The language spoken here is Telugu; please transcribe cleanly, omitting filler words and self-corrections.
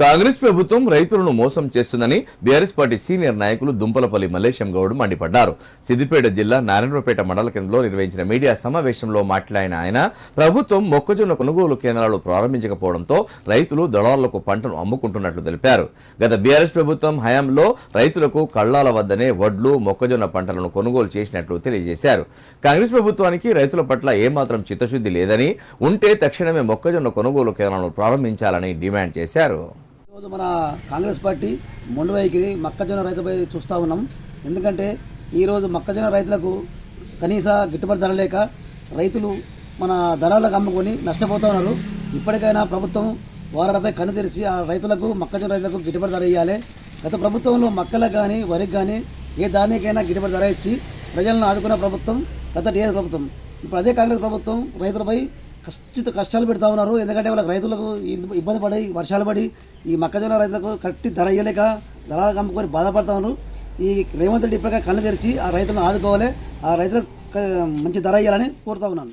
కాంగ్రెస్ ప్రభుత్వం రైతులను మోసం చేస్తుందని బీఆర్ఎస్ పార్టీ సీనియర్ నాయకులు దుంపలపల్లి మల్లేశం గౌడ్ మండిపడ్డారు. సిద్దిపేట జిల్లా నారాయణపేట మండల కేంద్రంలో నిర్వహించిన మీడియా సమావేశంలో మాట్లాడిన ఆయన ప్రభుత్వం మొక్కజొన్న కొనుగోలు కేంద్రాలు ప్రారంభించకపోవడంతో రైతులు దళారులకు పంటను అమ్ముకుంటున్నట్లు తెలిపారు. గత బీఆర్ఎస్ ప్రభుత్వం హయాంలో రైతులకు కళ్లాల వద్దనే వడ్లు మొక్కజొన్న పంటలను కొనుగోలు చేసినట్లు తెలియజేశారు. కాంగ్రెస్ ప్రభుత్వానికి రైతుల పట్ల ఏమాత్రం చిత్తశుద్ధి లేదని, ఉంటే తక్షణమే మొక్కజొన్న కొనుగోలు కేంద్రాలను ప్రారంభించాలని డిమాండ్ చేశారు. ఈరోజు మన కాంగ్రెస్ పార్టీ మొండి వైఖరి మొక్కజొన్న రైతులపై చూస్తూ ఉన్నాం. ఎందుకంటే ఈరోజు మొక్కజొన్న రైతులకు కనీస గిట్టుబాటు ధర లేక రైతులు మన ధరలకు అమ్ముకొని నష్టపోతూ ఉన్నారు. ఇప్పటికైనా ప్రభుత్వం వారిపై కన్ను తెరిచి ఆ రైతులకు మొక్కజొన్న రైతులకు గిట్టుబాటు ధర ఇవ్వాలి. గత ప్రభుత్వంలో మొక్కలకు కానీ వరికి కానీ ఏ ధాన్యానికైనా గిట్టుబాటు ధర ఇచ్చి ప్రజలను ఆదుకున్న ప్రభుత్వం గత టీఆర్ఎస్ ప్రభుత్వం. ఇప్పుడు అదే కాంగ్రెస్ ప్రభుత్వం రైతులపై కష్టాలు పెడతా ఉన్నారు. ఎందుకంటే వాళ్ళకి రైతులకు ఇబ్బంది పడి వర్షాలు పడి ఈ మొక్కజొన్న రైతులకు కరెక్ట్ ధర ఇవ్వలేక ధరలకు అమ్ముకొని బాధపడతా ఉన్నారు. ఈ రేవంత్ రెడ్డి ఇప్పటికే కళ్ళు తెరిచి ఆ రైతులను ఆదుకోవాలి, ఆ రైతులకు మంచి ధర ఇవ్వాలని కోరుతా ఉన్నాను.